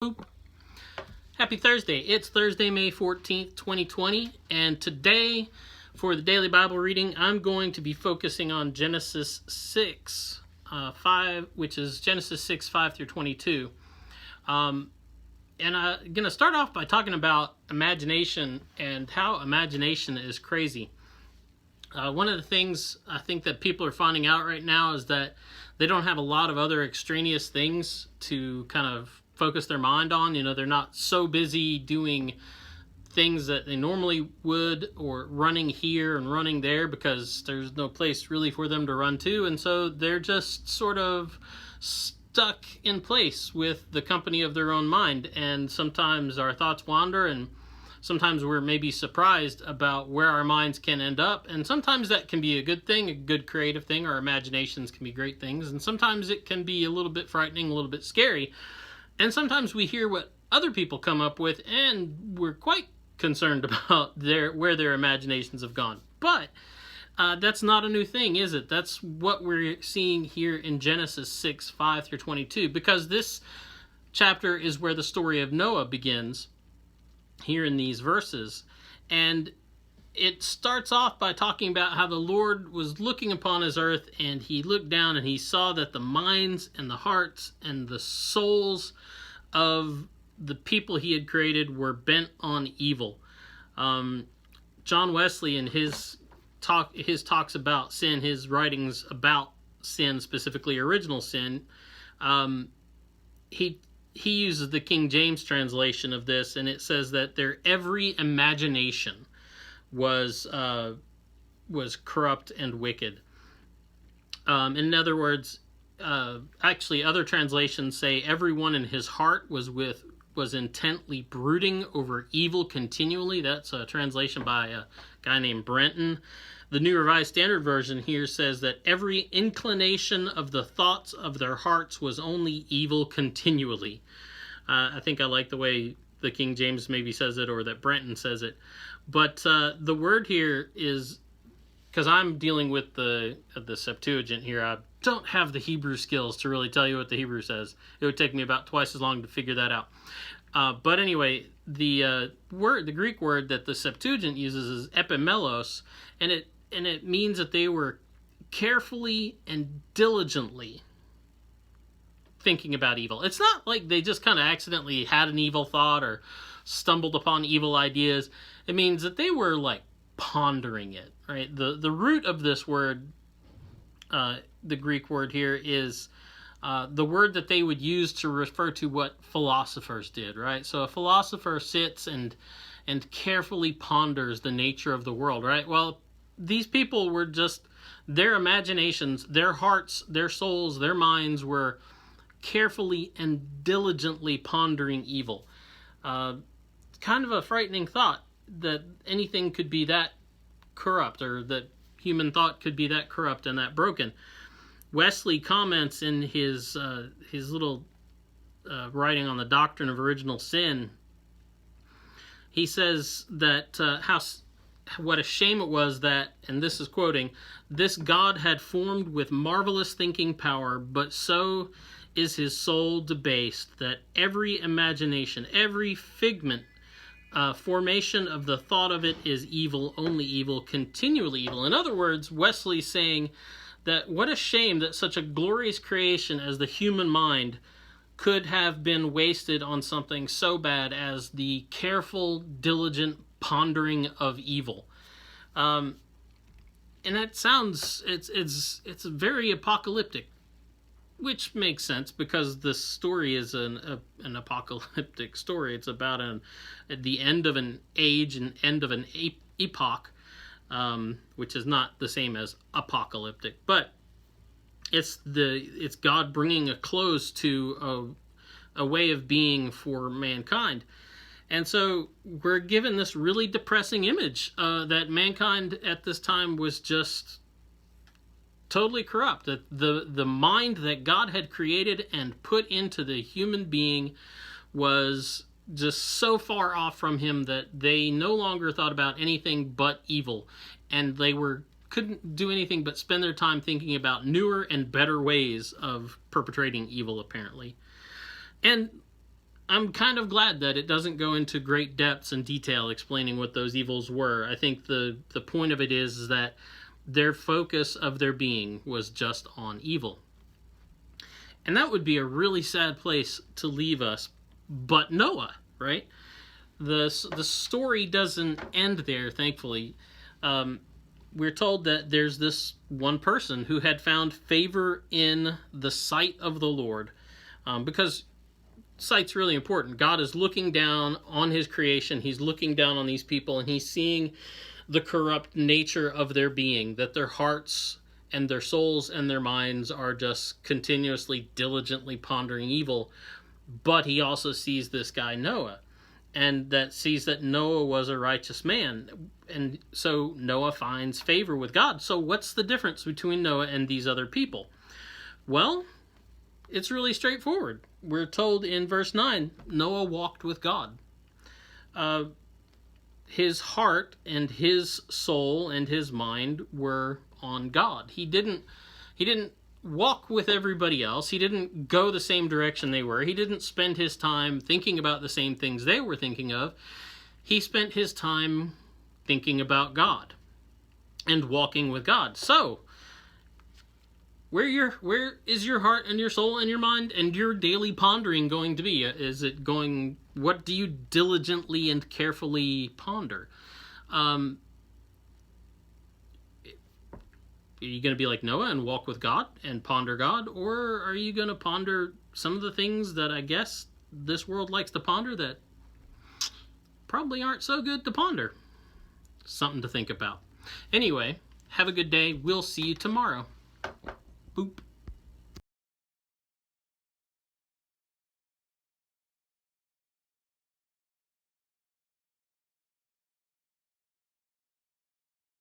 Boop. Happy Thursday. It's Thursday, May 14th, 2020, and today, for the daily Bible reading, I'm going to be focusing on Genesis 6, 5, which is Genesis 6, 5 through 22. And I'm going to start off by talking about imagination and how imagination is crazy. One of the things I think that people are finding out right now is that they don't have a lot of other extraneous things to kind of focus their mind on. You know, they're not so busy doing things that they normally would, or running here and running there, because there's no place really for them to run to, and so they're just sort of stuck in place with the company of their own mind. And sometimes our thoughts wander, and sometimes we're maybe surprised about where our minds can end up, and sometimes that can be a good thing, a good creative thing. Our imaginations can be great things, and sometimes it can be a little bit frightening, a little bit scary. And sometimes we hear what other people come up with, and we're quite concerned about where their imaginations have gone. But that's not a new thing, is it? That's what we're seeing here in Genesis 6, 5 through 22, because this chapter is where the story of Noah begins here in these verses. And it starts off by talking about how the Lord was looking upon his earth, and he looked down and he saw that the minds and the hearts and the souls of the people he had created were bent on evil. John Wesley, in his talks about sin, his writings about sin, specifically original sin, he uses the King James translation of this, and it says that their every imagination was corrupt and wicked. In other words, actually other translations say everyone in his heart was intently brooding over evil continually. That's a translation by a guy named Brenton. The New Revised Standard Version here says that every inclination of the thoughts of their hearts was only evil continually. I think I like the way the King James maybe says it, or that Brenton says it. But the word here is, because I'm dealing with the Septuagint here, I don't have the Hebrew skills to really tell you what the Hebrew says. It would take me about twice as long to figure that out. But anyway, the Greek word that the Septuagint uses is epimelos, and it means that they were carefully and diligently thinking about evil. It's not like they just kind of accidentally had an evil thought or stumbled upon evil ideas. It means that they were like pondering it, right? The root of this word, the Greek word here, is the word that they would use to refer to what philosophers did, right? So a philosopher sits and carefully ponders the nature of the world, right? Well, these people were just, their imaginations, their hearts, their souls, their minds were carefully and diligently pondering evil. Kind of a frightening thought that anything could be that corrupt, or that human thought could be that corrupt and that broken. Wesley comments in his little writing on the doctrine of original sin. He says that what a shame it was that, and this is quoting, "This God had formed with marvelous thinking power, but so is his soul debased, that every imagination, every figment, formation of the thought of it is evil, only evil, continually evil." In other words, Wesley's saying that what a shame that such a glorious creation as the human mind could have been wasted on something so bad as the careful, diligent pondering of evil. And that sounds, it's very apocalyptic, which makes sense because this story is an apocalyptic story. It's about the end of an age and end of an epoch, which is not the same as apocalyptic, but it's God bringing a close to a way of being for mankind. And so we're given this really depressing image that mankind at this time was just totally corrupt. That the mind that God had created and put into the human being was just so far off from him that they no longer thought about anything but evil, and they couldn't do anything but spend their time thinking about newer and better ways of perpetrating evil, apparently. And I'm kind of glad that it doesn't go into great depths and detail explaining what those evils were. I think the point of it is that their focus of their being was just on evil. And that would be a really sad place to leave us. But Noah, right? The story doesn't end there, thankfully. We're told that there's this one person who had found favor in the sight of the Lord. Because sight's really important. God is looking down on his creation. He's looking down on these people, and he's seeing the corrupt nature of their being, that their hearts and their souls and their minds are just continuously, diligently pondering evil. But he also sees this guy Noah, and that sees that Noah was a righteous man. And so Noah finds favor with God. So what's the difference between Noah and these other people? Well, it's really straightforward. We're told in verse 9, Noah walked with God. His heart and his soul and his mind were on God. He didn't walk with everybody else. He didn't go the same direction they were. He didn't spend his time thinking about the same things they were thinking of. He spent his time thinking about God and walking with God. So, where is your heart and your soul and your mind and your daily pondering going to be? Is it going, what do you diligently and carefully ponder? Are you going to be like Noah and walk with God and ponder God? Or are you going to ponder some of the things that I guess this world likes to ponder that probably aren't so good to ponder? Something to think about. Anyway, have a good day. We'll see you tomorrow. Boop.